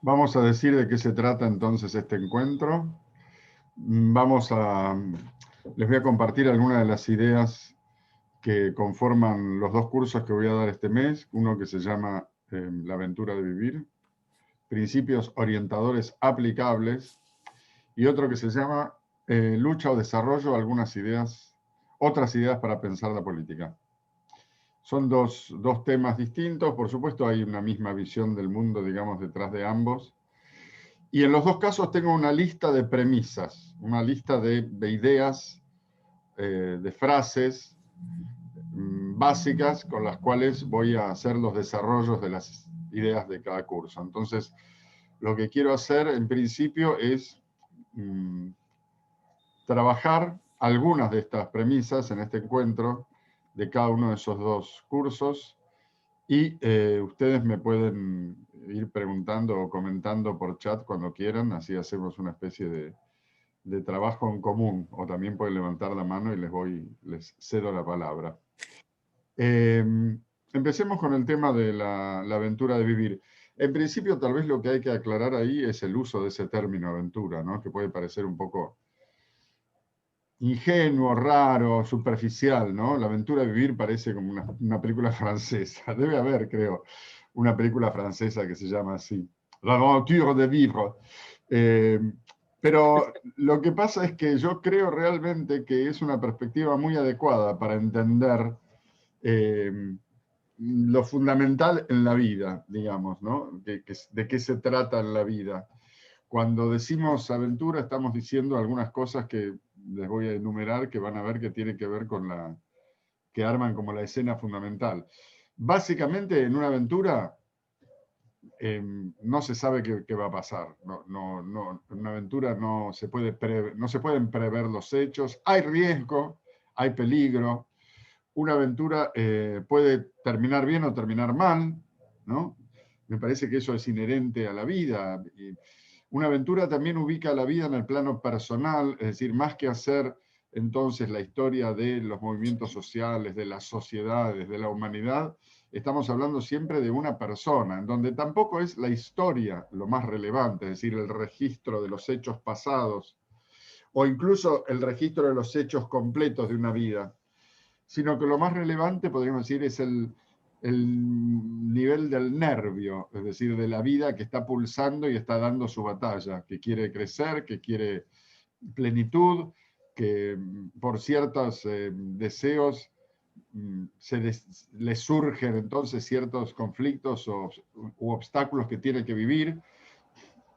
Vamos a decir de qué se trata entonces este encuentro. Vamos a, les voy a compartir algunas de las ideas que conforman los dos cursos que voy a dar este mes. Uno que se llama La aventura de vivir, principios orientadores aplicables, y otro que se llama Lucha o desarrollo, algunas ideas, otras ideas para pensar la política. Son dos temas distintos, por supuesto hay una misma visión del mundo, digamos, detrás de ambos. Y en los dos casos tengo una lista de premisas, una lista de ideas, de frases básicas con las cuales voy a hacer los desarrollos de las ideas de cada curso. Entonces, lo que quiero hacer en principio es trabajar algunas de estas premisas en este encuentro de cada uno de esos dos cursos y ustedes me pueden ir preguntando o comentando por chat cuando quieran, así hacemos una especie de trabajo en común, o también pueden levantar la mano y les cedo la palabra. Eh, Empecemos con el tema de la aventura de vivir. En principio, tal vez lo que hay que aclarar ahí es el uso de ese término aventura, ¿no? Que puede parecer un poco ingenuo, raro, superficial, ¿no? La aventura de vivir parece como una película francesa. Debe haber, creo, una película francesa que se llama así, L'aventure de vivre. Eh, pero lo que pasa es que yo creo realmente que es una perspectiva muy adecuada para entender eh, lo fundamental en la vida, digamos, ¿no? De qué se trata en la vida. Cuando decimos aventura, estamos diciendo algunas cosas que les voy a enumerar que van a ver que tiene que ver con que arman como la escena fundamental. Básicamente, en una aventura no se sabe qué va a pasar. En una aventura no se pueden prever los hechos. Hay riesgo, hay peligro. Una aventura puede terminar bien o terminar mal, ¿no? Me parece que eso es inherente a la vida. Y una aventura también ubica la vida en el plano personal, es decir, más que hacer entonces la historia de los movimientos sociales, de las sociedades, de la humanidad, estamos hablando siempre de una persona, en donde tampoco es la historia lo más relevante, es decir, el registro de los hechos pasados o incluso el registro de los hechos completos de una vida, sino que lo más relevante, podríamos decir, es el nivel del nervio, es decir, de la vida que está pulsando y está dando su batalla, que quiere crecer, que quiere plenitud, que por ciertos deseos les surgen entonces ciertos conflictos u obstáculos que tiene que vivir.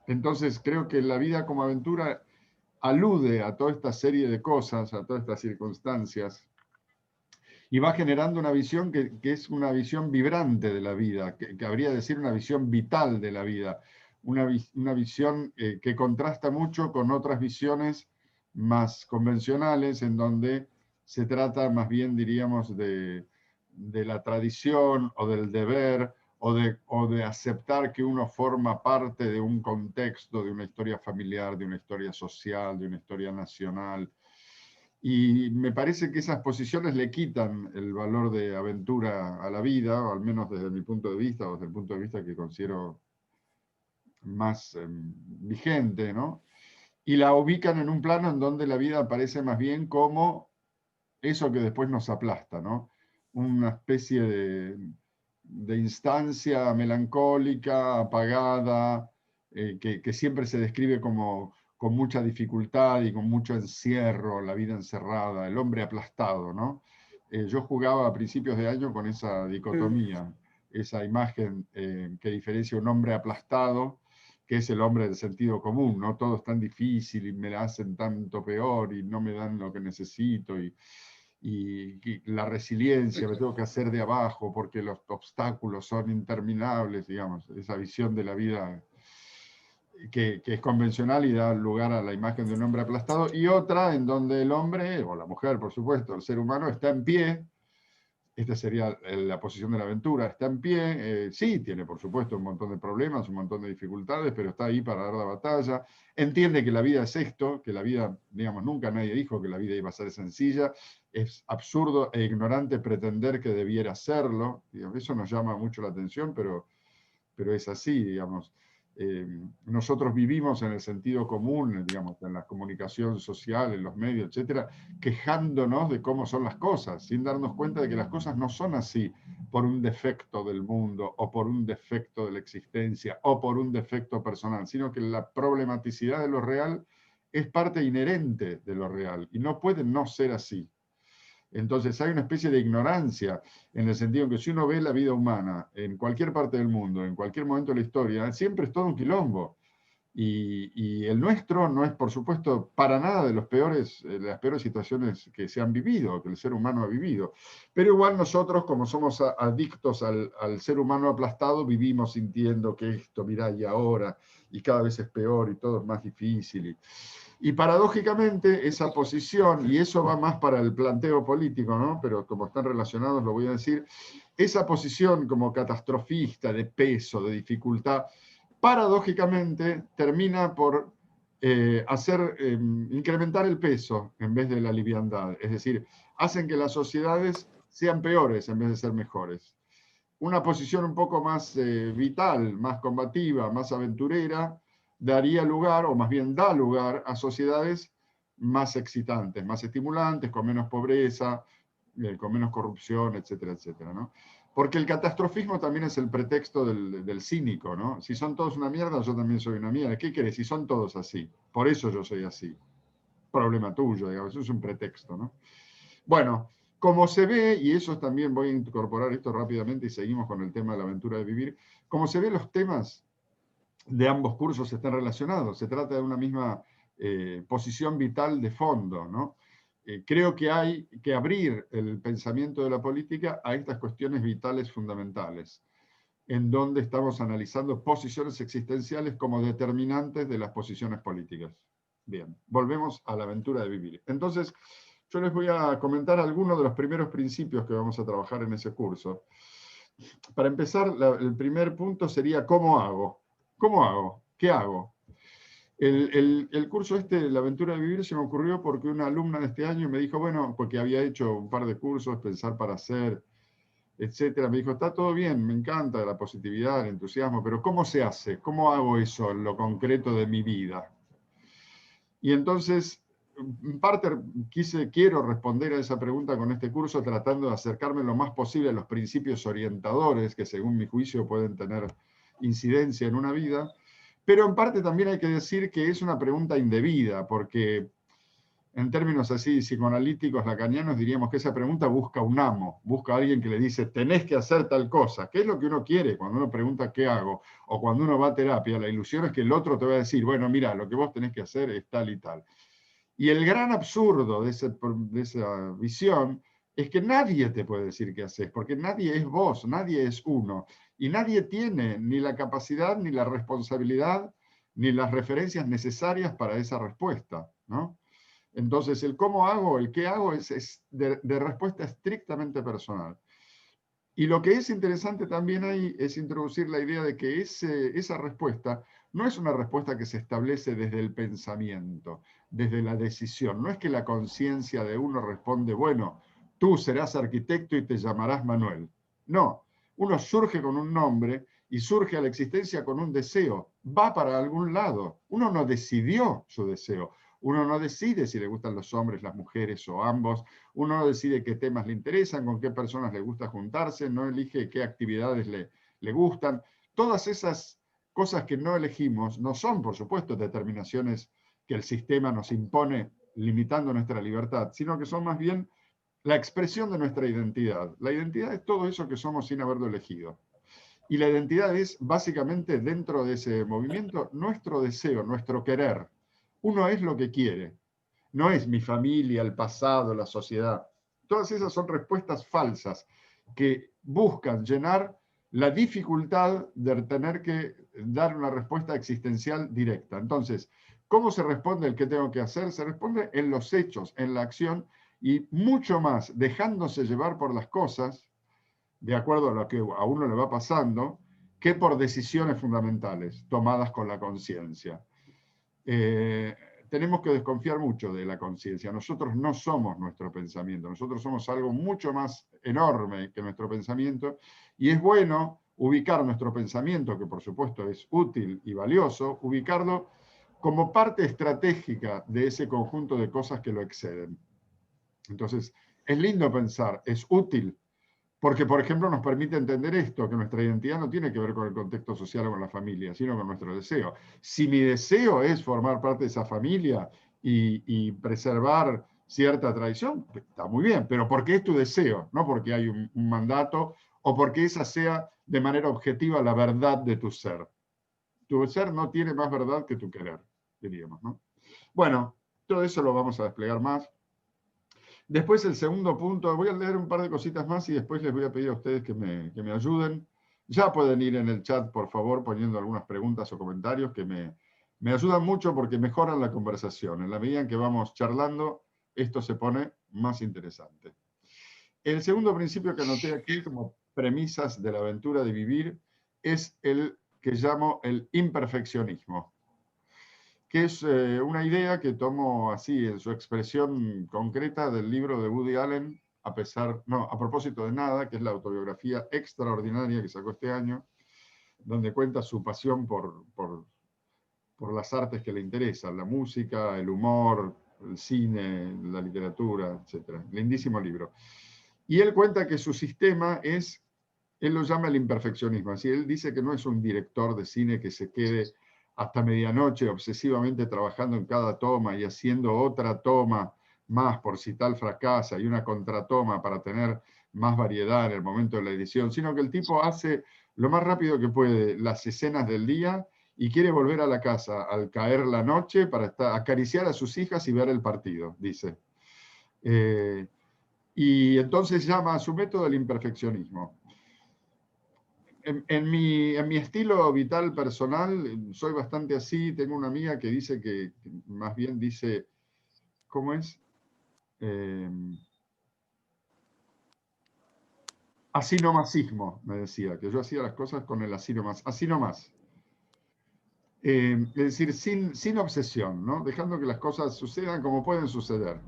Entonces creo que la vida como aventura alude a toda esta serie de cosas, a todas estas circunstancias, y va generando una visión que es una visión vibrante de la vida, que habría de decir una visión vital de la vida, una visión que contrasta mucho con otras visiones más convencionales, en donde se trata más bien, diríamos, de la tradición o del deber o de aceptar que uno forma parte de un contexto, de una historia familiar, de una historia social, de una historia nacional. Y me parece que esas posiciones le quitan el valor de aventura a la vida, o al menos desde mi punto de vista, o desde el punto de vista que considero más vigente, ¿no? Y la ubican en un plano en donde la vida aparece más bien como eso que después nos aplasta, ¿no? Una especie de instancia melancólica, apagada, que siempre se describe como con mucha dificultad y con mucho encierro, la vida encerrada, el hombre aplastado, ¿no? Yo jugaba a principios de año con esa Mm. dicotomía, esa imagen que diferencia un hombre aplastado, que es el hombre del sentido común, ¿no? Todo es tan difícil y me la hacen tanto peor y no me dan lo que necesito y la resiliencia, me tengo que hacer de abajo porque los obstáculos son interminables, digamos, esa visión de la vida que es convencional y da lugar a la imagen de un hombre aplastado, y otra en donde el hombre, o la mujer, por supuesto, el ser humano está en pie. Esta sería la posición de la aventura, está en pie, sí, tiene por supuesto un montón de problemas, un montón de dificultades, pero está ahí para dar la batalla, entiende que la vida es esto, que la vida, digamos, nunca nadie dijo que la vida iba a ser sencilla, es absurdo e ignorante pretender que debiera serlo, digamos, eso nos llama mucho la atención, pero es así, digamos. nosotros vivimos en el sentido común, digamos, en la comunicación social, en los medios, etcétera, quejándonos de cómo son las cosas, sin darnos cuenta de que las cosas no son así por un defecto del mundo, o por un defecto de la existencia, o por un defecto personal, sino que la problematicidad de lo real es parte inherente de lo real, y no puede no ser así. Entonces hay una especie de ignorancia en el sentido en que si uno ve la vida humana en cualquier parte del mundo, en cualquier momento de la historia, siempre es todo un quilombo. Y el nuestro no es, por supuesto, para nada de las peores situaciones que se han vivido, que el ser humano ha vivido. Pero igual nosotros, como somos adictos al ser humano aplastado, vivimos sintiendo que esto, mirá, y ahora, y cada vez es peor, y todo es más difícil. Y paradójicamente esa posición, y eso va más para el planteo político, ¿no? Pero como están relacionados lo voy a decir, esa posición como catastrofista, de peso, de dificultad, paradójicamente termina por incrementar el peso en vez de la liviandad. Es decir, hacen que las sociedades sean peores en vez de ser mejores. Una posición un poco más vital, más combativa, más aventurera, daría lugar, o más bien da lugar, a sociedades más excitantes, más estimulantes, con menos pobreza, con menos corrupción, etcétera, etcétera, ¿no? Porque el catastrofismo también es el pretexto del cínico, ¿no? Si son todos una mierda, yo también soy una mierda. ¿Qué querés? Si son todos así. Por eso yo soy así. Problema tuyo, digamos. Eso es un pretexto, ¿no? Bueno, como se ve, y eso también voy a incorporar esto rápidamente y seguimos con el tema de la aventura de vivir, como se ve, los temas de ambos cursos están relacionados. Se trata de una misma posición vital de fondo, ¿no? Creo que hay que abrir el pensamiento de la política a estas cuestiones vitales fundamentales, en donde estamos analizando posiciones existenciales como determinantes de las posiciones políticas. Bien, volvemos a la aventura de vivir. Entonces, yo les voy a comentar algunos de los primeros principios que vamos a trabajar en ese curso. Para empezar, el primer punto sería ¿cómo hago? ¿Cómo hago? ¿Qué hago? El curso La aventura de vivir, se me ocurrió porque una alumna de este año me dijo, bueno, porque había hecho un par de cursos, pensar para hacer, etcétera, me dijo, está todo bien, me encanta la positividad, el entusiasmo, pero ¿cómo se hace? ¿Cómo hago eso en lo concreto de mi vida? Y entonces, en parte quiero responder a esa pregunta con este curso tratando de acercarme lo más posible a los principios orientadores que según mi juicio pueden tener incidencia en una vida, pero en parte también hay que decir que es una pregunta indebida, porque en términos así psicoanalíticos lacanianos diríamos que esa pregunta busca un amo, busca a alguien que le dice tenés que hacer tal cosa, que es lo que uno quiere cuando uno pregunta qué hago, o cuando uno va a terapia, la ilusión es que el otro te va a decir, bueno, mira, lo que vos tenés que hacer es tal y tal. Y el gran absurdo de esa visión es que nadie te puede decir qué haces, porque nadie es vos, nadie es uno, y nadie tiene ni la capacidad, ni la responsabilidad, ni las referencias necesarias para esa respuesta, ¿no? Entonces, el cómo hago, el qué hago es de respuesta estrictamente personal. Y lo que es interesante también ahí es introducir la idea de que esa respuesta no es una respuesta que se establece desde el pensamiento, desde la decisión. No es que la conciencia de uno responde, bueno, tú serás arquitecto y te llamarás Manuel. No, uno surge con un nombre y surge a la existencia con un deseo. Va para algún lado. Uno no decidió su deseo. Uno no decide si le gustan los hombres, las mujeres o ambos. Uno no decide qué temas le interesan, con qué personas le gusta juntarse, no elige qué actividades le gustan. Todas esas cosas que no elegimos no son, por supuesto, determinaciones que el sistema nos impone limitando nuestra libertad, sino que son más bien la expresión de nuestra identidad. La identidad es todo eso que somos sin haberlo elegido. Y la identidad es básicamente dentro de ese movimiento nuestro deseo, nuestro querer. Uno es lo que quiere. No es mi familia, el pasado, la sociedad. Todas esas son respuestas falsas que buscan llenar la dificultad de tener que dar una respuesta existencial directa. Entonces, ¿cómo se responde el qué tengo que hacer? Se responde en los hechos, en la acción, y mucho más dejándose llevar por las cosas, de acuerdo a lo que a uno le va pasando, que por decisiones fundamentales tomadas con la conciencia. Tenemos que desconfiar mucho de la conciencia. Nosotros no somos nuestro pensamiento, nosotros somos algo mucho más enorme que nuestro pensamiento, y es bueno ubicar nuestro pensamiento, que por supuesto es útil y valioso, ubicarlo como parte estratégica de ese conjunto de cosas que lo exceden. Entonces, es lindo pensar, es útil, porque, por ejemplo, nos permite entender esto, que nuestra identidad no tiene que ver con el contexto social o con la familia, sino con nuestro deseo. Si mi deseo es formar parte de esa familia y preservar cierta tradición, está muy bien, pero porque es tu deseo, no porque hay un mandato o porque esa sea de manera objetiva la verdad de tu ser. Tu ser no tiene más verdad que tu querer, diríamos, ¿no? Bueno, todo eso lo vamos a desplegar más. Después el segundo punto, voy a leer un par de cositas más y después les voy a pedir a ustedes que me ayuden. Ya pueden ir en el chat, por favor, poniendo algunas preguntas o comentarios que me ayudan mucho porque mejoran la conversación. En la medida en que vamos charlando, esto se pone más interesante. El segundo principio que anoté aquí como premisas de la aventura de vivir es el que llamo el imperfeccionismo, que es una idea que tomo así en su expresión concreta del libro de Woody Allen, a propósito de nada, que es la autobiografía extraordinaria que sacó este año, donde cuenta su pasión por las artes que le interesan, la música, el humor, el cine, la literatura, etc. Lindísimo libro. Y él cuenta que su sistema él lo llama el imperfeccionismo, así él dice que no es un director de cine que se quede hasta medianoche obsesivamente trabajando en cada toma y haciendo otra toma más por si tal fracasa y una contratoma para tener más variedad en el momento de la edición, sino que el tipo hace lo más rápido que puede las escenas del día y quiere volver a la casa al caer la noche para acariciar a sus hijas y ver el partido, dice. Y entonces llama a su método el imperfeccionismo. En mi estilo vital personal, soy bastante así. Tengo una amiga que dice que más bien dice, ¿cómo es? Así nomasismo, me decía, que yo hacía las cosas con el así nomás. Así nomás. Es decir, sin obsesión, ¿no? Dejando que las cosas sucedan como pueden suceder.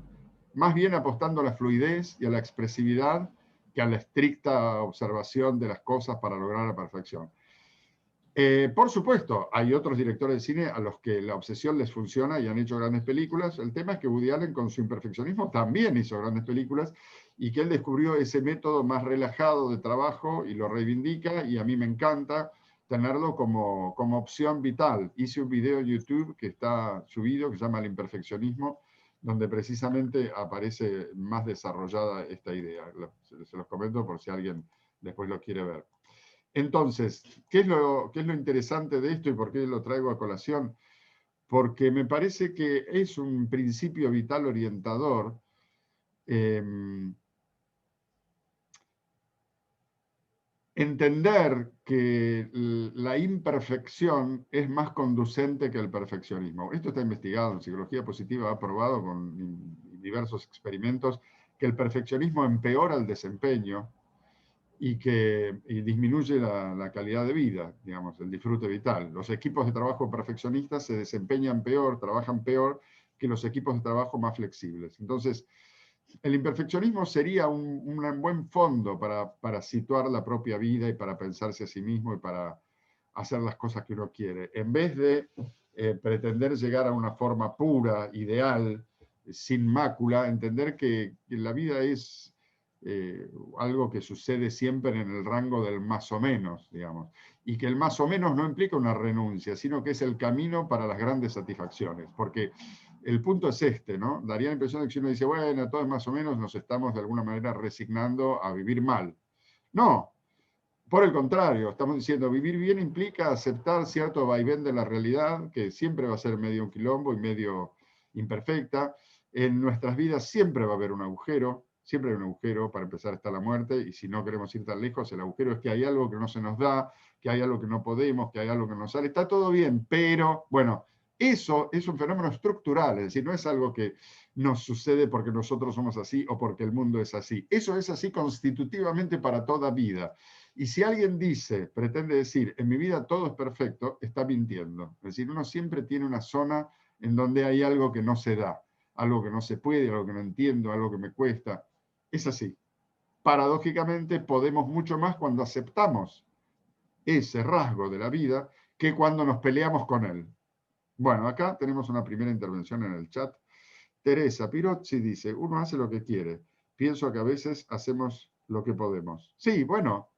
Más bien apostando a la fluidez y a la expresividad que a la estricta observación de las cosas para lograr la perfección. Por supuesto, hay otros directores de cine a los que la obsesión les funciona y han hecho grandes películas. El tema es que Woody Allen, con su imperfeccionismo, también hizo grandes películas y que él descubrió ese método más relajado de trabajo y lo reivindica, y a mí me encanta tenerlo como opción vital. Hice un video en YouTube que está subido, que se llama El imperfeccionismo, donde precisamente aparece más desarrollada esta idea. Se los comento por si alguien después lo quiere ver. Entonces, ¿qué es lo interesante de esto y por qué lo traigo a colación? Porque me parece que es un principio vital orientador entender que la imperfección es más conducente que el perfeccionismo. Esto está investigado en psicología positiva, ha probado con diversos experimentos que el perfeccionismo empeora el desempeño y disminuye la calidad de vida, digamos, el disfrute vital. Los equipos de trabajo perfeccionistas se desempeñan peor, trabajan peor que los equipos de trabajo más flexibles. Entonces, el imperfeccionismo sería un buen fondo para situar la propia vida y para pensarse a sí mismo y para hacer las cosas que uno quiere. En vez de pretender llegar a una forma pura, ideal, sin mácula, entender que la vida es algo que sucede siempre en el rango del más o menos, digamos, y que el más o menos no implica una renuncia, sino que es el camino para las grandes satisfacciones, porque el punto es este, ¿no? Daría la impresión de que si uno dice, bueno, todo es más o menos, nos estamos de alguna manera resignando a vivir mal. No, por el contrario, estamos diciendo, vivir bien implica aceptar cierto vaivén de la realidad, que siempre va a ser medio un quilombo y medio imperfecta. En nuestras vidas siempre va a haber un agujero, siempre hay un agujero, para empezar está la muerte, y si no queremos ir tan lejos, el agujero es que hay algo que no se nos da, que hay algo que no podemos, que hay algo que no sale. Está todo bien, pero, bueno, eso es un fenómeno estructural, es decir, no es algo que nos sucede porque nosotros somos así o porque el mundo es así. Eso es así constitutivamente para toda vida. Y si alguien pretende decir, en mi vida todo es perfecto, está mintiendo. Es decir, uno siempre tiene una zona en donde hay algo que no se da, algo que no se puede, algo que no entiendo, algo que me cuesta. Es así. Paradójicamente, podemos mucho más cuando aceptamos ese rasgo de la vida que cuando nos peleamos con él. Bueno, acá tenemos una primera intervención en el chat. Teresa Pirozzi dice, uno hace lo que quiere. Pienso que a veces hacemos lo que podemos. Sí, bueno,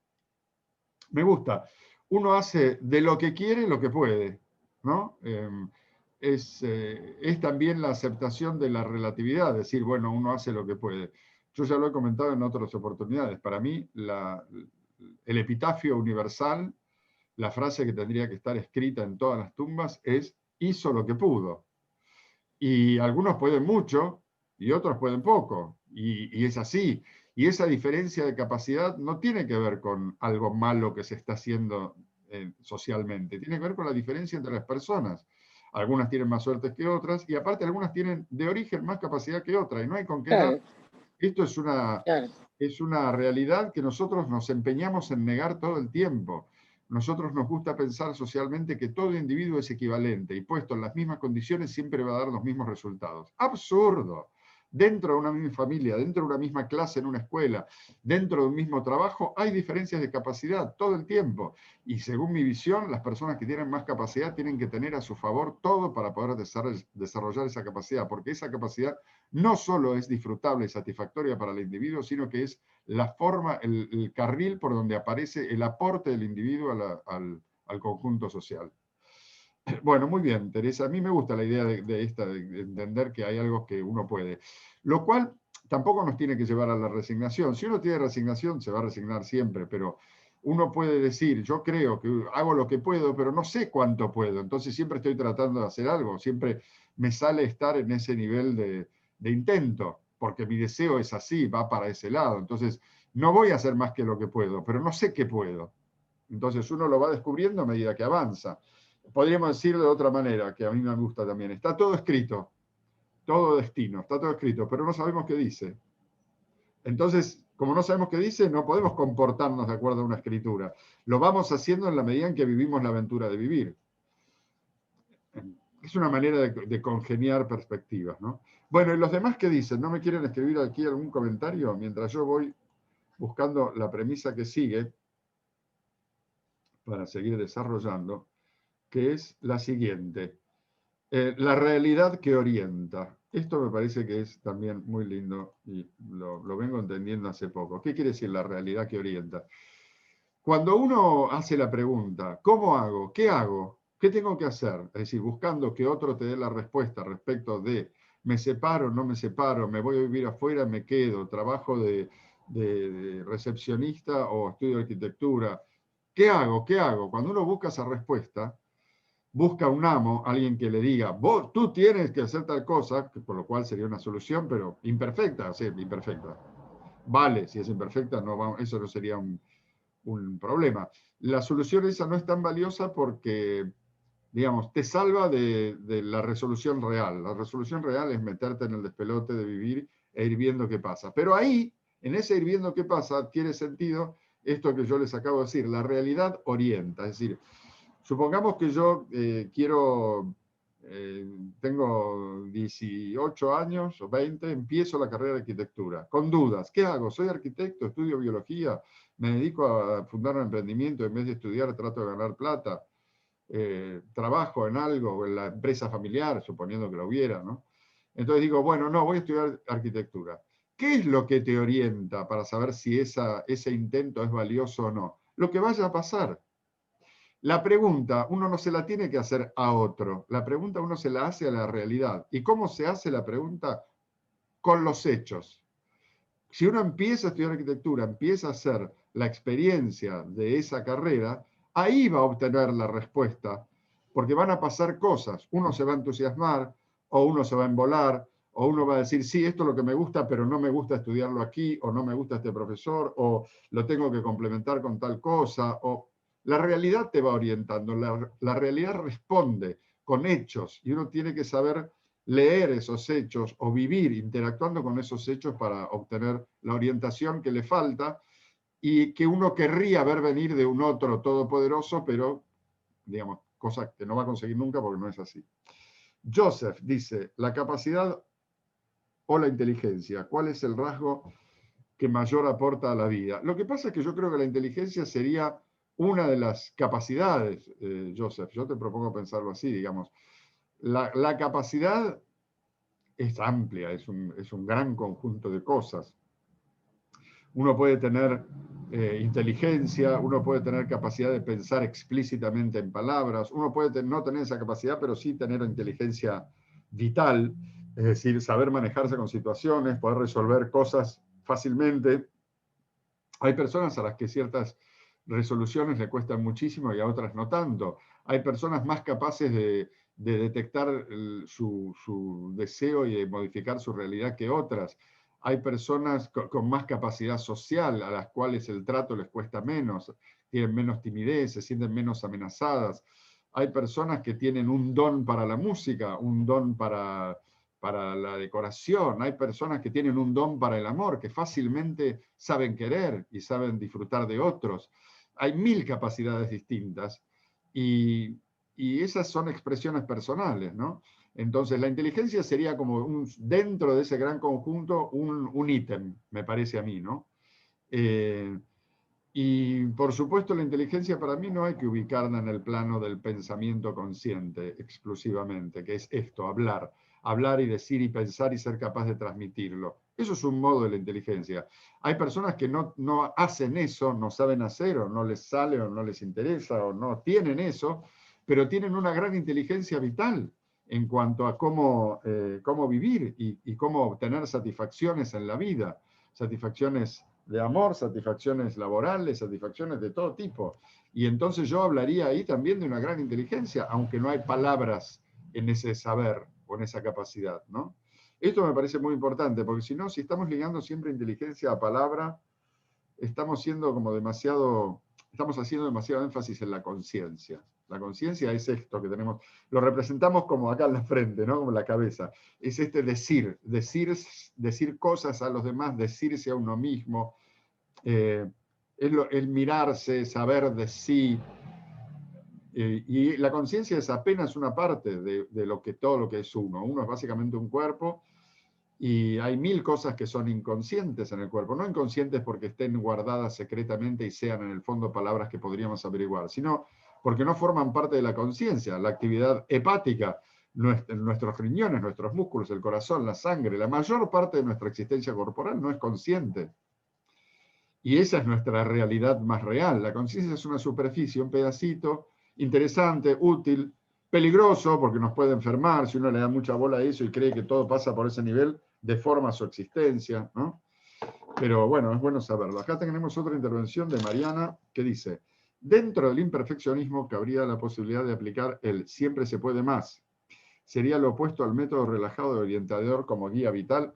me gusta. Uno hace de lo que quiere lo que puede, ¿no? Es también la aceptación de la relatividad, decir, bueno, uno hace lo que puede. Yo ya lo he comentado en otras oportunidades. Para mí, el epitafio universal, la frase que tendría que estar escrita en todas las tumbas es, hizo lo que pudo. Y algunos pueden mucho y otros pueden poco. Y es así. Y esa diferencia de capacidad no tiene que ver con algo malo que se está haciendo socialmente. Tiene que ver con la diferencia entre las personas. Algunas tienen más suerte que otras y aparte algunas tienen de origen más capacidad que otras. Y no hay con qué dar. Claro, Esto claro. es una realidad que nosotros nos empeñamos en negar todo el tiempo. Nosotros nos gusta pensar socialmente que todo individuo es equivalente y puesto en las mismas condiciones siempre va a dar los mismos resultados. ¡Absurdo! Dentro de una misma familia, dentro de una misma clase en una escuela, dentro de un mismo trabajo, hay diferencias de capacidad todo el tiempo. Y según mi visión, las personas que tienen más capacidad tienen que tener a su favor todo para poder desarrollar esa capacidad, porque esa capacidad no solo es disfrutable y satisfactoria para el individuo, sino que es la forma, el carril por donde aparece el aporte del individuo al conjunto social. Bueno, muy bien, Teresa. A mí me gusta la idea de entender que hay algo que uno puede. Lo cual tampoco nos tiene que llevar a la resignación. Si uno tiene resignación, se va a resignar siempre, pero uno puede decir, yo creo que hago lo que puedo, pero no sé cuánto puedo. Entonces siempre estoy tratando de hacer algo. Siempre me sale estar en ese nivel de intento, porque mi deseo es así, va para ese lado. Entonces, no voy a hacer más que lo que puedo, pero no sé qué puedo. Entonces uno lo va descubriendo a medida que avanza. Podríamos decir de otra manera, que a mí me gusta también, está todo escrito, todo destino, está todo escrito, pero no sabemos qué dice. Entonces, como no sabemos qué dice, no podemos comportarnos de acuerdo a una escritura. Lo vamos haciendo en la medida en que vivimos la aventura de vivir. Es una manera de congeniar perspectivas, ¿no? Bueno, ¿y los demás qué dicen? ¿No me quieren escribir aquí algún comentario? Mientras yo voy buscando la premisa que sigue para seguir desarrollando, que es la siguiente. La realidad que orienta. Esto me parece que es también muy lindo y lo vengo entendiendo hace poco. ¿Qué quiere decir la realidad que orienta? Cuando uno hace la pregunta, ¿cómo hago? ¿Qué hago? ¿Qué tengo que hacer? Es decir, buscando que otro te dé la respuesta respecto de me separo, no me separo, me voy a vivir afuera, me quedo, trabajo de recepcionista o estudio arquitectura. ¿Qué hago? ¿Qué hago? Cuando uno busca esa respuesta, busca un amo, alguien que le diga, vos, tú tienes que hacer tal cosa, por lo cual sería una solución, pero imperfecta, sí, imperfecta. Vale, si es imperfecta, eso no sería un problema. La solución esa no es tan valiosa porque, digamos, te salva de la resolución real. La resolución real es meterte en el despelote de vivir e ir viendo qué pasa. Pero ahí, en ese ir viendo qué pasa, tiene sentido esto que yo les acabo de decir. La realidad orienta, es decir, supongamos que yo tengo 18 años o 20, empiezo la carrera de arquitectura, con dudas. ¿Qué hago? ¿Soy arquitecto? ¿Estudio biología? ¿Me dedico a fundar un emprendimiento? En vez de estudiar, trato de ganar plata. ¿Trabajo en algo, en la empresa familiar, suponiendo que lo hubiera, ¿no? Entonces digo, bueno, no, voy a estudiar arquitectura. ¿Qué es lo que te orienta para saber si ese intento es valioso o no? Lo que vaya a pasar. La pregunta uno no se la tiene que hacer a otro, la pregunta uno se la hace a la realidad. ¿Y cómo se hace la pregunta? Con los hechos. Si uno empieza a estudiar arquitectura, empieza a hacer la experiencia de esa carrera, ahí va a obtener la respuesta, porque van a pasar cosas. Uno se va a entusiasmar, o uno se va a embolar, o uno va a decir, sí, esto es lo que me gusta, pero no me gusta estudiarlo aquí, o no me gusta este profesor, o lo tengo que complementar con tal cosa, o la realidad te va orientando, la realidad responde con hechos, y uno tiene que saber leer esos hechos o vivir interactuando con esos hechos para obtener la orientación que le falta y que uno querría ver venir de un otro todopoderoso, pero, digamos, cosa que no va a conseguir nunca porque no es así. Joseph dice, la capacidad o la inteligencia, ¿cuál es el rasgo que mayor aporta a la vida? Lo que pasa es que yo creo que la inteligencia sería una de las capacidades, Joseph, yo te propongo pensarlo así, digamos, la capacidad es amplia, es un gran conjunto de cosas. Uno puede tener inteligencia, uno puede tener capacidad de pensar explícitamente en palabras, uno puede no tener esa capacidad, pero sí tener inteligencia vital, es decir, saber manejarse con situaciones, poder resolver cosas fácilmente. Hay personas a las que ciertas resoluciones le cuestan muchísimo y a otras no tanto. Hay personas más capaces de detectar su deseo y de modificar su realidad que otras. Hay personas con más capacidad social a las cuales el trato les cuesta menos, tienen menos timidez, se sienten menos amenazadas. Hay personas que tienen un don para la música, un don para la decoración. Hay personas que tienen un don para el amor, que fácilmente saben querer y saben disfrutar de otros. Hay 1000 capacidades distintas y esas son expresiones personales, ¿no? Entonces, la inteligencia sería como dentro de ese gran conjunto un ítem, me parece a mí, ¿no? Y por supuesto la inteligencia para mí no hay que ubicarla en el plano del pensamiento consciente exclusivamente, que es esto, hablar. Hablar y decir y pensar y ser capaz de transmitirlo. Eso es un modo de la inteligencia. Hay personas que no hacen eso, no saben hacer, o no les sale, o no les interesa, o no tienen eso, pero tienen una gran inteligencia vital en cuanto a cómo vivir y cómo obtener satisfacciones en la vida, satisfacciones de amor, satisfacciones laborales, satisfacciones de todo tipo. Y entonces yo hablaría ahí también de una gran inteligencia, aunque no hay palabras en ese saber o en esa capacidad, ¿no? Esto me parece muy importante, porque si no, si estamos ligando siempre inteligencia a palabra, estamos haciendo demasiado énfasis en la conciencia. La conciencia es esto que tenemos, lo representamos como acá en la frente, ¿no? Como en la cabeza. Es este decir cosas a los demás, decirse a uno mismo, el mirarse, saber de sí. Y la conciencia es apenas una parte de todo lo que es uno. Uno es básicamente un cuerpo y hay 1000 cosas que son inconscientes en el cuerpo. No inconscientes porque estén guardadas secretamente y sean en el fondo palabras que podríamos averiguar, sino porque no forman parte de la conciencia. La actividad hepática, nuestros riñones, nuestros músculos, el corazón, la sangre, la mayor parte de nuestra existencia corporal no es consciente. Y esa es nuestra realidad más real. La conciencia es una superficie, un pedacito interesante, útil, peligroso, porque nos puede enfermar si uno le da mucha bola a eso y cree que todo pasa por ese nivel, deforma su existencia, ¿no? Pero bueno, es bueno saberlo. Acá tenemos otra intervención de Mariana que dice, dentro del imperfeccionismo cabría la posibilidad de aplicar el siempre se puede más. Sería lo opuesto al método relajado de orientador como guía vital.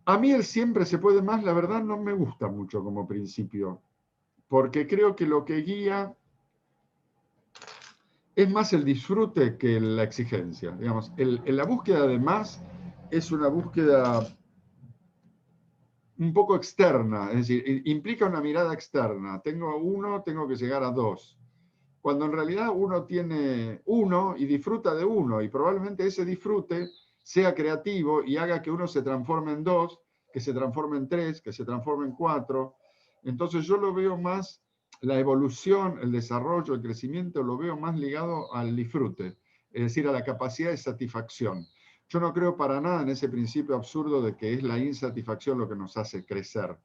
A mí el siempre se puede más, la verdad, no me gusta mucho como principio, porque creo que lo que guía es más el disfrute que la exigencia. Digamos, la búsqueda de más es una búsqueda un poco externa, es decir, implica una mirada externa. Tengo uno, tengo que llegar a dos. Cuando en realidad uno tiene uno y disfruta de uno, y probablemente ese disfrute sea creativo y haga que uno se transforme en dos, que se transforme en tres, que se transforme en cuatro. Entonces yo lo veo más, la evolución, el desarrollo, el crecimiento, lo veo más ligado al disfrute, es decir, a la capacidad de satisfacción. Yo no creo para nada en ese principio absurdo de que es la insatisfacción lo que nos hace crecer,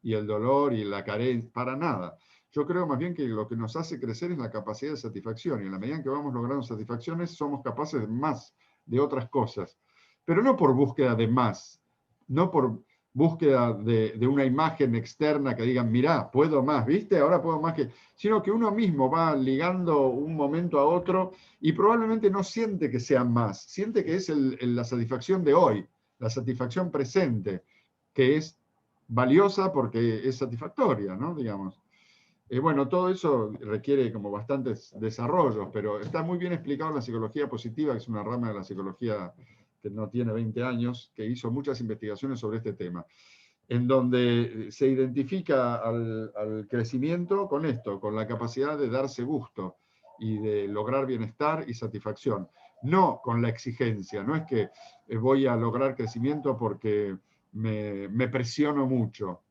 y el dolor y la carencia, para nada. Yo creo más bien que lo que nos hace crecer es la capacidad de satisfacción, y en la medida en que vamos logrando satisfacciones, somos capaces de más, de otras cosas. Pero no por búsqueda de más, no por búsqueda de una imagen externa que digan, mirá, puedo más, ¿viste? Ahora puedo más que... Sino que uno mismo va ligando un momento a otro y probablemente no siente que sea más, siente que es la satisfacción de hoy, la satisfacción presente, que es valiosa porque es satisfactoria, ¿no? Digamos. Bueno, todo eso requiere como bastantes desarrollos, pero está muy bien explicado en la psicología positiva, que es una rama de la psicología que no tiene 20 años, que hizo muchas investigaciones sobre este tema, en donde se identifica al crecimiento con esto, con la capacidad de darse gusto y de lograr bienestar y satisfacción, no con la exigencia. No es que voy a lograr crecimiento porque me presiono mucho.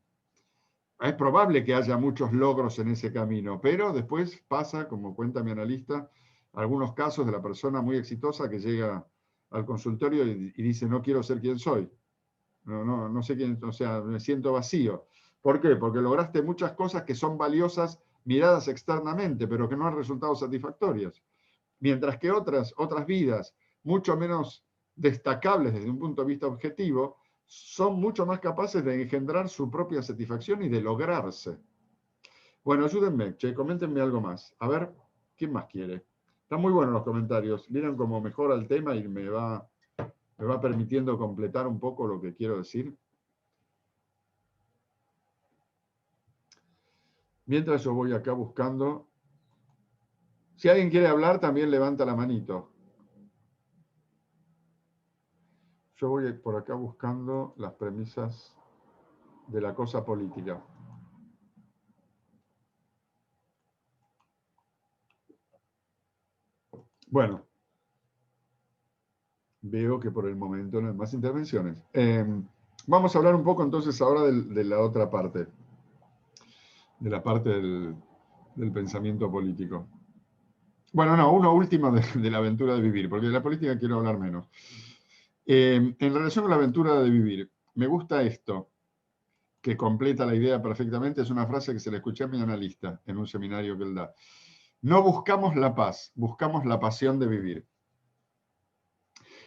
Es probable que haya muchos logros en ese camino, pero después pasa, como cuenta mi analista, algunos casos de la persona muy exitosa que llega al consultorio y dice, no quiero ser quien soy. No sé quién, o sea, me siento vacío. ¿Por qué? Porque lograste muchas cosas que son valiosas miradas externamente, pero que no han resultado satisfactorias. Mientras que otras vidas, mucho menos destacables desde un punto de vista objetivo, son mucho más capaces de engendrar su propia satisfacción y de lograrse. Bueno, ayúdenme, che, coméntenme algo más. A ver, ¿quién más quiere? Están muy buenos los comentarios. Miren cómo mejora el tema y me va permitiendo completar un poco lo que quiero decir. Mientras yo voy acá buscando. Si alguien quiere hablar, también levanta la manito. Yo voy por acá buscando las premisas de la cosa política. Bueno, veo que por el momento no hay más intervenciones. Vamos a hablar un poco entonces ahora de la otra parte, de la parte del pensamiento político. Bueno, no, uno último de la aventura de vivir, porque de la política quiero hablar menos. En relación con la aventura de vivir, me gusta esto, que completa la idea perfectamente, es una frase que se le escuché a mi analista en un seminario que él da. No buscamos la paz, buscamos la pasión de vivir.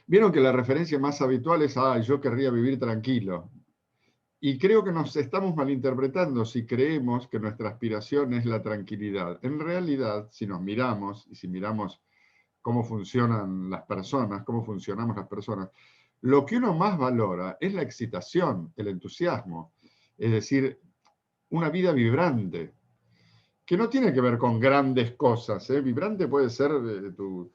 Vieron que la referencia más habitual es, yo querría vivir tranquilo. Y creo que nos estamos malinterpretando si creemos que nuestra aspiración es la tranquilidad. En realidad, si nos miramos, y si miramos cómo funcionan las personas, cómo funcionamos las personas, lo que uno más valora es la excitación, el entusiasmo. Es decir, una vida vibrante, que no tiene que ver con grandes cosas. Vibrante puede ser tu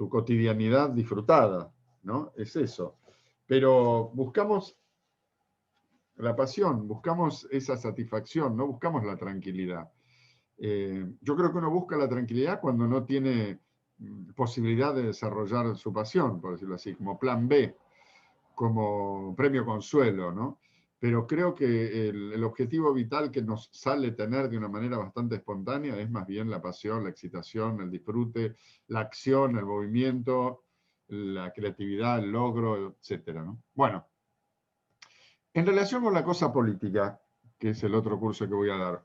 cotidianidad disfrutada, ¿no? Es eso. Pero buscamos la pasión, buscamos esa satisfacción, no buscamos la tranquilidad. Yo creo que uno busca la tranquilidad cuando no tiene posibilidad de desarrollar su pasión, por decirlo así, como plan B, como premio consuelo, ¿no? Pero creo que el objetivo vital que nos sale tener de una manera bastante espontánea es más bien la pasión, la excitación, el disfrute, la acción, el movimiento, la creatividad, el logro, etcétera, ¿no? Bueno, en relación con la cosa política, que es el otro curso que voy a dar,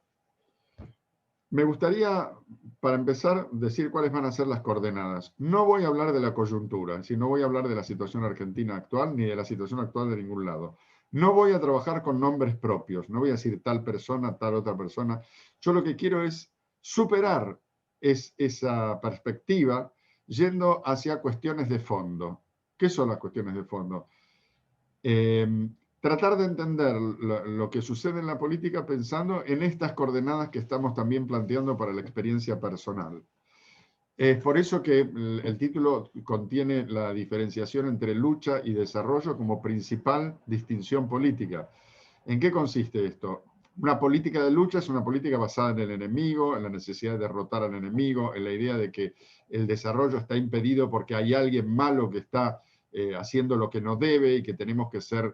me gustaría, para empezar, decir cuáles van a ser las coordenadas. No voy a hablar de la coyuntura, es decir, no voy a hablar de la situación argentina actual ni de la situación actual de ningún lado. No voy a trabajar con nombres propios, no voy a decir tal persona, tal otra persona. Yo lo que quiero es superar esa perspectiva yendo hacia cuestiones de fondo. ¿Qué son las cuestiones de fondo? Tratar de entender lo que sucede en la política pensando en estas coordenadas que estamos también planteando para la experiencia personal. Es por eso que el título contiene la diferenciación entre lucha y desarrollo como principal distinción política. ¿En qué consiste esto? Una política de lucha es una política basada en el enemigo, en la necesidad de derrotar al enemigo, en la idea de que el desarrollo está impedido porque hay alguien malo que está haciendo lo que no debe y que tenemos que ser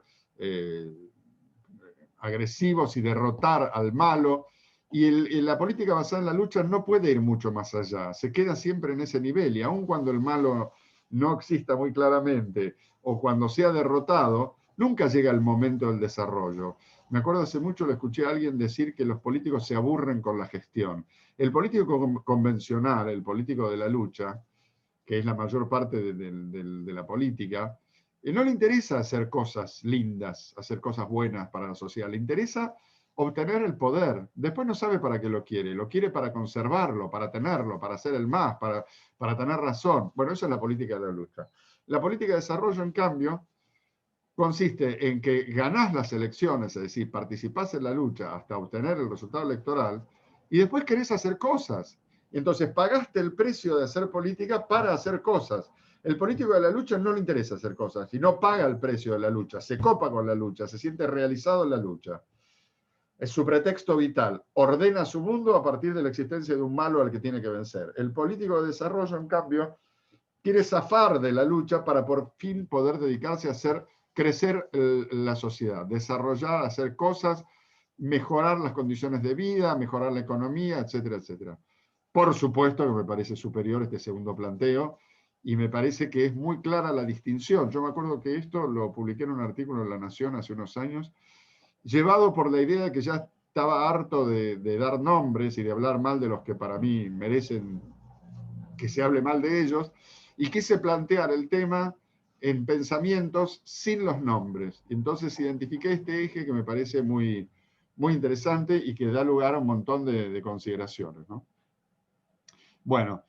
agresivos y derrotar al malo. Y la política basada en la lucha no puede ir mucho más allá, se queda siempre en ese nivel y aun cuando el malo no exista muy claramente o cuando sea derrotado, nunca llega el momento del desarrollo. Me acuerdo hace mucho, lo escuché a alguien decir que los políticos se aburren con la gestión. El político convencional, el político de la lucha, que es la mayor parte de la política, no le interesa hacer cosas lindas, hacer cosas buenas para la sociedad, le interesa obtener el poder. Después no sabe para qué lo quiere para conservarlo, para tenerlo, para hacer el más, para tener razón. Bueno, esa es la política de la lucha. La política de desarrollo, en cambio, consiste en que ganás las elecciones, es decir, participás en la lucha hasta obtener el resultado electoral, y después querés hacer cosas. Entonces pagaste el precio de hacer política para hacer cosas. El político de la lucha no le interesa hacer cosas, y no paga el precio de la lucha, se copa con la lucha, se siente realizado en la lucha. Es su pretexto vital, ordena su mundo a partir de la existencia de un malo al que tiene que vencer. El político de desarrollo, en cambio, quiere zafar de la lucha para por fin poder dedicarse a hacer crecer la sociedad, desarrollar, hacer cosas mejorar las condiciones de vida, mejorar la economía, etcétera, etcétera. Por supuesto que me parece superior este segundo planteo y me parece que es muy clara la distinción. Yo me acuerdo que esto lo publiqué en un artículo en La Nación hace unos años, llevado por la idea de que ya estaba harto de dar nombres y de hablar mal de los que para mí merecen que se hable mal de ellos, y quise plantear el tema en pensamientos sin los nombres. Entonces identifiqué este eje que me parece muy, muy interesante y que da lugar a un montón de consideraciones, ¿no? Bueno,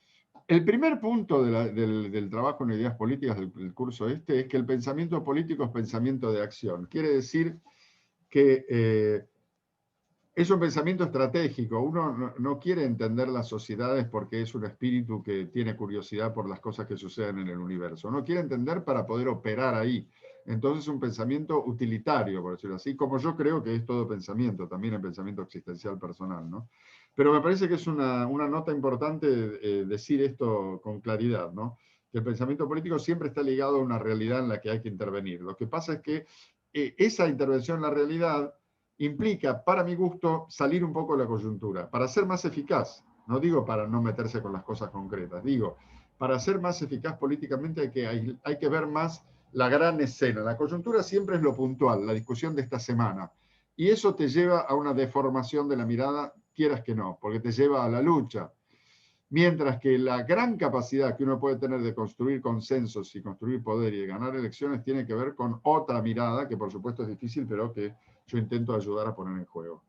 el primer punto del trabajo en ideas políticas del curso este es que el pensamiento político es pensamiento de acción. Quiere decir que es un pensamiento estratégico. Uno no quiere entender las sociedades porque es un espíritu que tiene curiosidad por las cosas que suceden en el universo. Uno quiere entender para poder operar ahí. Entonces es un pensamiento utilitario, por decirlo así, como yo creo que es todo pensamiento, también el pensamiento existencial personal, ¿no? Pero me parece que es una nota importante decir esto con claridad, ¿no? Que el pensamiento político siempre está ligado a una realidad en la que hay que intervenir. Lo que pasa es que esa intervención en la realidad implica, para mi gusto, salir un poco de la coyuntura, para ser más eficaz. No digo para no meterse con las cosas concretas, digo, para ser más eficaz políticamente hay que ver más la gran escena. La coyuntura siempre es lo puntual, la discusión de esta semana. Y eso te lleva a una deformación de la mirada, quieras que no, porque te lleva a la lucha. Mientras que la gran capacidad que uno puede tener de construir consensos y construir poder y de ganar elecciones tiene que ver con otra mirada, que por supuesto es difícil, pero que yo intento ayudar a poner en juego.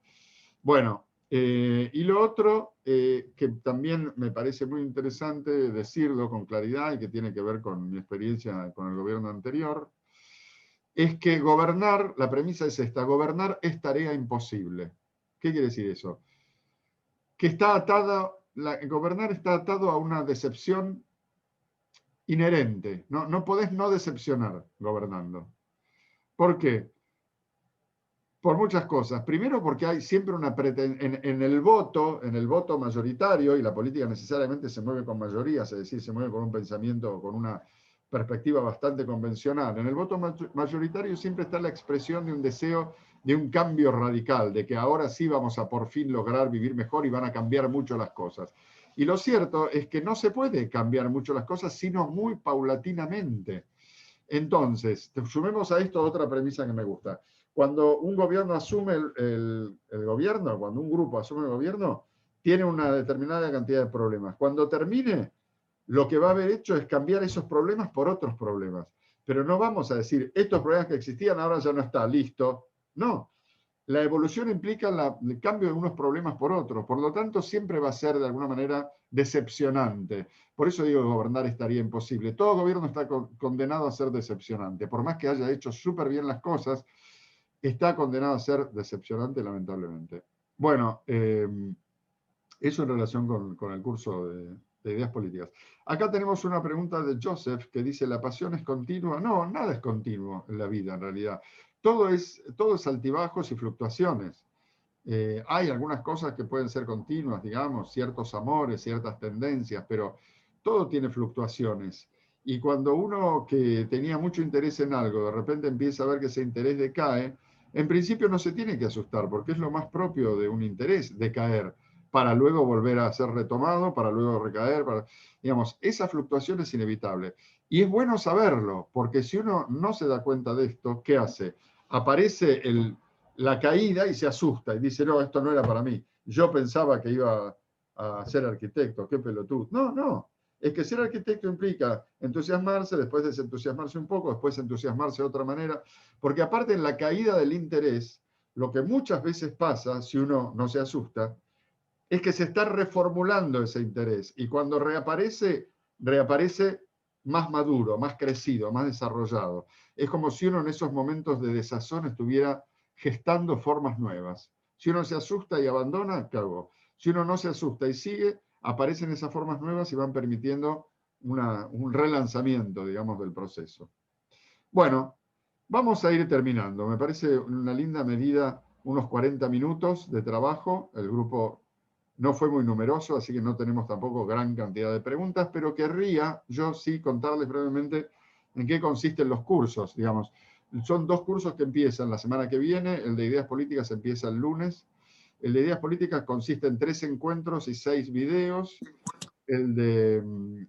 Bueno, y lo otro, que también me parece muy interesante decirlo con claridad y que tiene que ver con mi experiencia con el gobierno anterior, es que gobernar, la premisa es esta, gobernar es tarea imposible. ¿Qué quiere decir eso? Que está atada, gobernar está atado a una decepción inherente. No podés no decepcionar gobernando. ¿Por qué? Por muchas cosas. Primero porque hay siempre una pretensión en el voto mayoritario, y la política necesariamente se mueve con mayorías, es decir, se mueve con un pensamiento, con una perspectiva bastante convencional. En el voto mayoritario siempre está la expresión de un deseo de un cambio radical, de que ahora sí vamos a por fin lograr vivir mejor y van a cambiar mucho las cosas. Y lo cierto es que no se puede cambiar mucho las cosas, sino muy paulatinamente. Entonces, sumemos a esto otra premisa que me gusta. Cuando un gobierno asume el gobierno, cuando un grupo asume el gobierno, tiene una determinada cantidad de problemas. Cuando termine, lo que va a haber hecho es cambiar esos problemas por otros problemas. Pero no vamos a decir, estos problemas que existían ahora ya no está, listo. No, la evolución implica el cambio de unos problemas por otros, por lo tanto siempre va a ser de alguna manera decepcionante. Por eso digo que gobernar estaría imposible. Todo gobierno está condenado a ser decepcionante, por más que haya hecho súper bien las cosas, está condenado a ser decepcionante lamentablemente. Bueno, eso en relación con el curso de ideas políticas. Acá tenemos una pregunta de Joseph que dice, ¿la pasión es continua? No, nada es continuo en la vida en realidad. Todo es altibajos y fluctuaciones. Hay algunas cosas que pueden ser continuas, digamos, ciertos amores, ciertas tendencias, pero todo tiene fluctuaciones. Y cuando uno que tenía mucho interés en algo, de repente empieza a ver que ese interés decae, en principio no se tiene que asustar, porque es lo más propio de un interés, decaer, para luego volver a ser retomado, para luego recaer, digamos, esa fluctuación es inevitable. Y es bueno saberlo, porque si uno no se da cuenta de esto, ¿qué hace? Aparece la caída y se asusta y dice, no, esto no era para mí. Yo pensaba que iba a ser arquitecto, qué pelotudo. No, es que ser arquitecto implica entusiasmarse, después desentusiasmarse un poco, después entusiasmarse de otra manera, porque aparte en la caída del interés, lo que muchas veces pasa, si uno no se asusta, es que se está reformulando ese interés y cuando reaparece más maduro, más crecido, más desarrollado. Es como si uno en esos momentos de desazón estuviera gestando formas nuevas. Si uno se asusta y abandona, cagó. Si uno no se asusta y sigue, aparecen esas formas nuevas y van permitiendo un relanzamiento, digamos, del proceso. Bueno, vamos a ir terminando. Me parece una linda medida, unos 40 minutos de trabajo. El grupo no fue muy numeroso, así que no tenemos tampoco gran cantidad de preguntas, pero querría yo sí contarles brevemente en qué consisten los cursos. Digamos, Son 2 cursos que empiezan la semana que viene. El de ideas políticas empieza el lunes. El de ideas políticas consiste en 3 encuentros y 6 videos. El de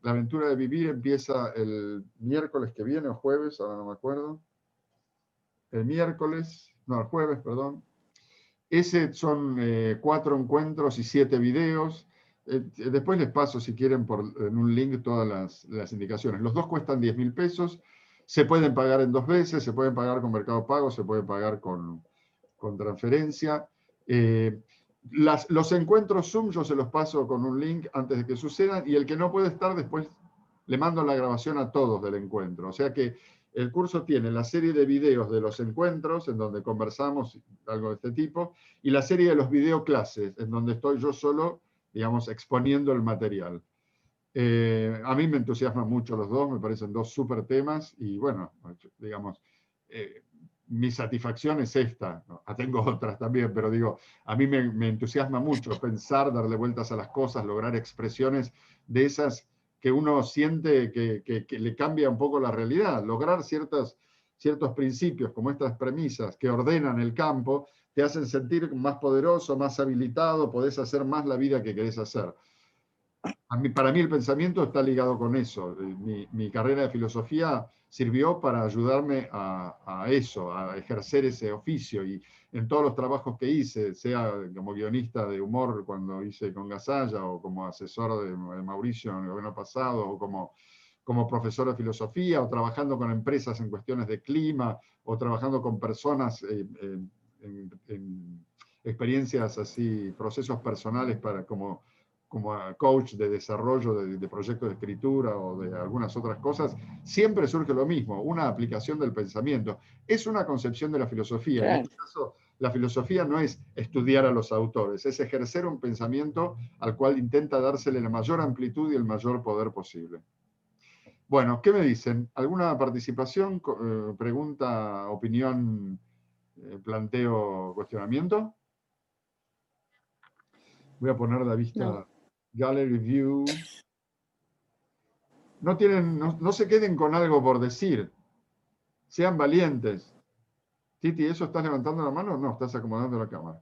la aventura de vivir empieza el miércoles que viene, o jueves, ahora no me acuerdo. El miércoles, no, el jueves, perdón. Ese son 4 encuentros y 7 videos. Después les paso, si quieren, en un link todas las indicaciones. Los 2 cuestan 10.000 pesos. Se pueden pagar en 2 veces, se pueden pagar con Mercado Pago, se pueden pagar con transferencia. Los encuentros Zoom yo se los paso con un link antes de que sucedan, y el que no puede estar después le mando la grabación a todos del encuentro. O sea que el curso tiene la serie de videos de los encuentros, en donde conversamos algo de este tipo, y la serie de los videoclases, en donde estoy yo solo, digamos, exponiendo el material. A mí me entusiasman mucho los dos, me parecen 2 súper temas, y bueno, digamos, mi satisfacción es esta, ¿no? Tengo otras también, pero digo, a mí me entusiasma mucho pensar, darle vueltas a las cosas, lograr expresiones de esas que uno siente que le cambia un poco la realidad, lograr ciertos principios, como estas premisas que ordenan el campo, te hacen sentir más poderoso, más habilitado, podés hacer más la vida que querés hacer. Para mí el pensamiento está ligado con eso. Mi carrera de filosofía sirvió para ayudarme a eso, a ejercer ese oficio, y en todos los trabajos que hice, sea como guionista de humor cuando hice con Gasalla, o como asesor de Mauricio en el gobierno pasado, o como profesor de filosofía, o trabajando con empresas en cuestiones de clima, o trabajando con personas en experiencias así, procesos personales como coach de desarrollo de proyectos de escritura o de algunas otras cosas, siempre surge lo mismo, una aplicación del pensamiento. Es una concepción de la filosofía. Claro. En este caso, la filosofía no es estudiar a los autores, es ejercer un pensamiento al cual intenta dársele la mayor amplitud y el mayor poder posible. Bueno, ¿qué me dicen? ¿Alguna participación, pregunta, opinión, planteo, cuestionamiento? Voy a poner la vista No. Gallery View. No se queden con algo por decir. Sean valientes. Titi, ¿eso estás levantando la mano o no? Estás acomodando la cámara.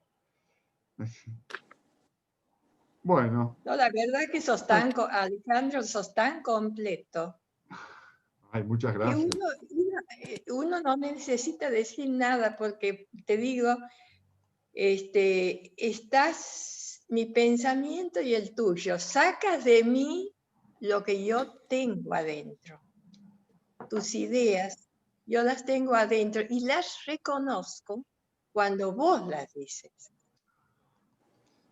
Bueno. No, la verdad que Alejandro, sos tan completo. Ay, muchas Que gracias. uno no necesita decir nada, porque te digo, estás mi pensamiento y el tuyo. Sacas de mí lo que yo tengo adentro. Tus ideas, yo las tengo adentro y las reconozco cuando vos las dices.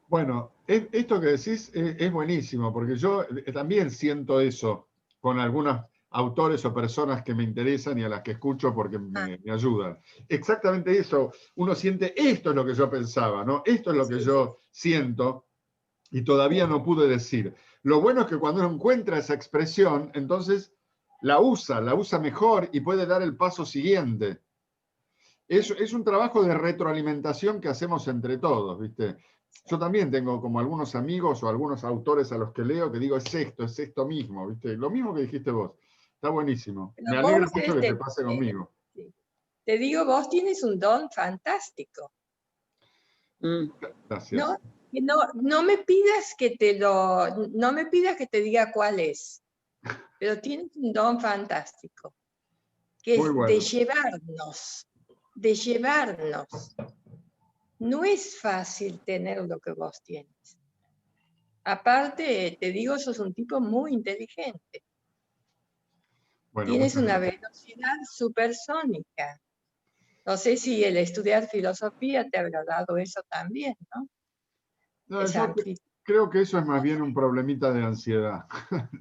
Bueno, esto que decís es buenísimo, porque yo también siento eso con algunos autores o personas que me interesan y a las que escucho porque me ayudan. Exactamente eso. Uno siente, esto es lo que yo pensaba, ¿no? Esto es lo que yo siento y todavía no pude decir. Lo bueno es que cuando uno encuentra esa expresión, entonces la usa mejor y puede dar el paso siguiente. Es un trabajo de retroalimentación que hacemos entre todos, ¿viste? Yo también tengo como algunos amigos o algunos autores a los que leo que digo, es esto mismo, ¿viste? Lo mismo que dijiste vos. Está buenísimo. Pero Me alegra vos, mucho que te pase conmigo. te digo, vos tienes un don fantástico. Gracias. No me pidas no me pidas que te diga cuál es, pero tienes un don fantástico, que Muy es bueno. de llevarnos. No es fácil tener lo que vos tienes. Aparte, te digo, sos un tipo muy inteligente. Bueno, Tienes una gracias. velocidad supersónica. No sé si el estudiar filosofía te habrá dado eso también, ¿no? No, yo creo que eso es más bien un problemita de ansiedad,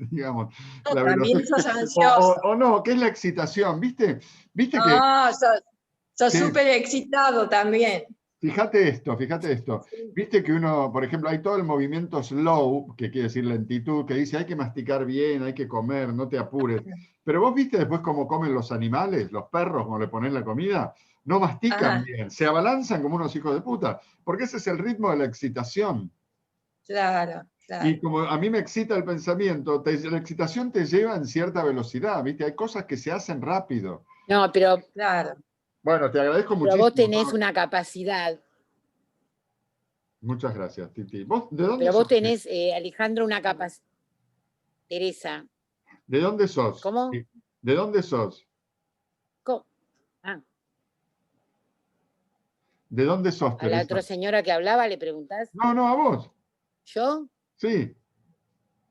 digamos. No, La también sos velocidad. ansioso. O no, que es la excitación, ¿viste? ¿Viste que Ah, sos súper excitado también. Fíjate esto. Sí. Viste que uno, por ejemplo, hay todo el movimiento slow, que quiere decir lentitud, que dice hay que masticar bien, hay que comer, no te apures. Pero vos viste después cómo comen los animales, los perros, cuando le ponen la comida, no mastican bien, se abalanzan como unos hijos de puta, porque ese es el ritmo de la excitación. Claro. Y como a mí me excita el pensamiento, la excitación te lleva en cierta velocidad, ¿viste? Hay cosas que se hacen rápido. No, pero Claro. Bueno, te agradezco Pero muchísimo. vos tenés una capacidad. Muchas gracias, Titi. ¿Vos de dónde Pero vos sos? tenés, Alejandro, una capacidad. Teresa. ¿De dónde sos? ¿Cómo? ¿De dónde sos? ¿Cómo? Ah, ¿De dónde sos, a la Teresa? otra señora que hablaba le preguntás. No, no, a vos. ¿Yo? Sí,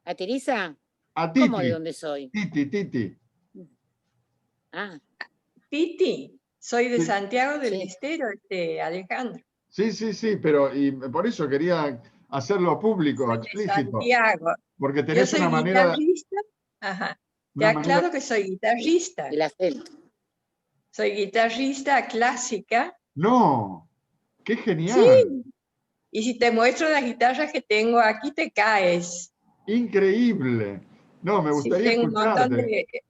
¿A Teresa? a ¿Cómo de Titi. dónde soy? Titi. Ah, Titi, soy de Sí. Santiago del sí. Estero, Alejandro. Sí, pero y por eso quería hacerlo público, Soy de explícito, Santiago. porque Yo tenés soy guitarrista. Ajá. Te aclaro que soy guitarrista. El acento. Soy guitarrista clásica. No, qué Sí. genial, Y si te muestro las guitarras que tengo aquí, te caes. increíble. No, me Sí, gustaría tengo un montón escucharte. de...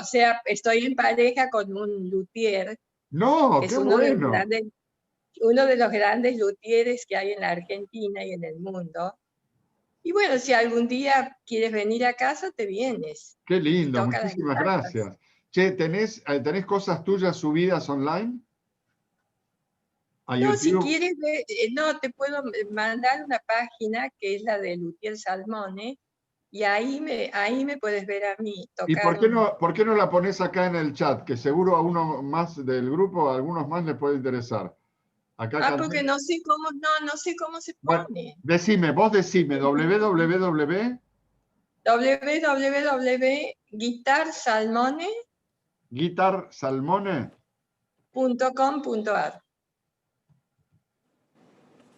O sea, estoy en pareja con un luthier, No, que qué es bueno, uno de los grandes luthieres que hay en la Argentina y en el mundo. Y bueno, si algún día quieres venir a casa, te vienes qué y lindo, tocas las muchísimas guitarras. gracias. Che, ¿tenés cosas tuyas subidas online a No, si YouTube? quieres, no, te puedo mandar una página que es la de Luthier Salmone, y ahí me puedes ver a mí ¿Y tocar. por qué no la pones acá en el chat? Que seguro a uno más del grupo, a algunos más les puede interesar. Acá Porque no sé cómo se Bueno, pone. vos decime, www, www.guitarsalmone.com.ar. Guitar Salmone,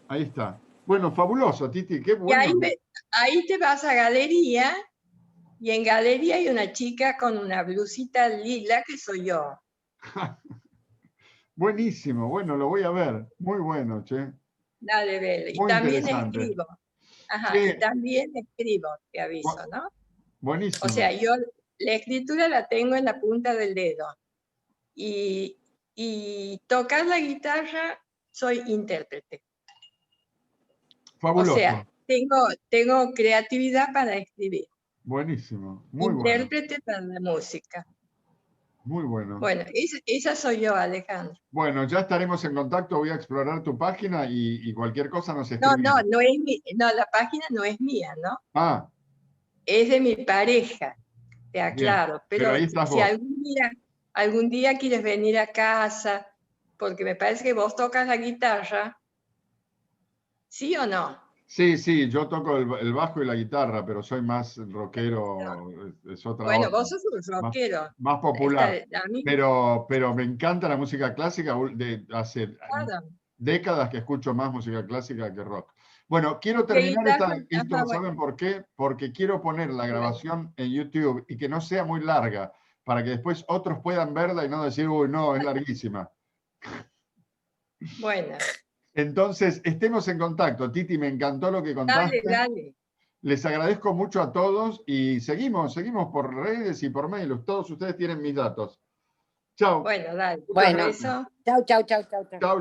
ahí está. Bueno, fabuloso, Titi, qué Y bueno. ahí te vas a galería, y en galería hay una chica con una blusita lila que soy yo. Buenísimo, bueno, lo voy a ver. Muy bueno, che. Dale, vele. Y Muy también interesante. escribo. Ajá, y Che, también escribo, te aviso, ¿no? O buenísimo. sea, yo la escritura la tengo en la punta del dedo. Y tocar la guitarra, soy intérprete. O sea, Fabuloso. tengo creatividad para escribir. Buenísimo. Muy bueno. Intérprete para la música. Muy bueno. Bueno, esa soy yo, Alejandro. Bueno, ya estaremos en contacto. Voy a explorar tu página y cualquier cosa nos No, escribimos. la página no es mía, ¿no? Ah, Es de mi pareja, te bien. aclaro. Pero Pero ahí estás si vos. algún día quieres venir a casa, porque me parece que vos tocas la guitarra, ¿sí o no? Sí, yo toco el bajo y la guitarra, pero soy más rockero, es otra Bueno, onda, vos sos un más, rockero. más popular. A mí, Pero me encanta la música clásica, hace claro. décadas que escucho más música clásica que rock. Bueno, quiero ¿Qué terminar guitarra? esto, Ajá, ¿saben bueno. por qué? Porque quiero poner la grabación en YouTube y que no sea muy larga, para que después otros puedan verla y no decir, uy, no, es larguísima. Bueno, Entonces, estemos en contacto. Titi, me encantó lo que contaste. dale. Les agradezco mucho a todos y seguimos por redes y por mail. Todos ustedes tienen mis datos. Chao. Bueno, dale. Muchas Bueno, gracias. Eso. chau. Chao.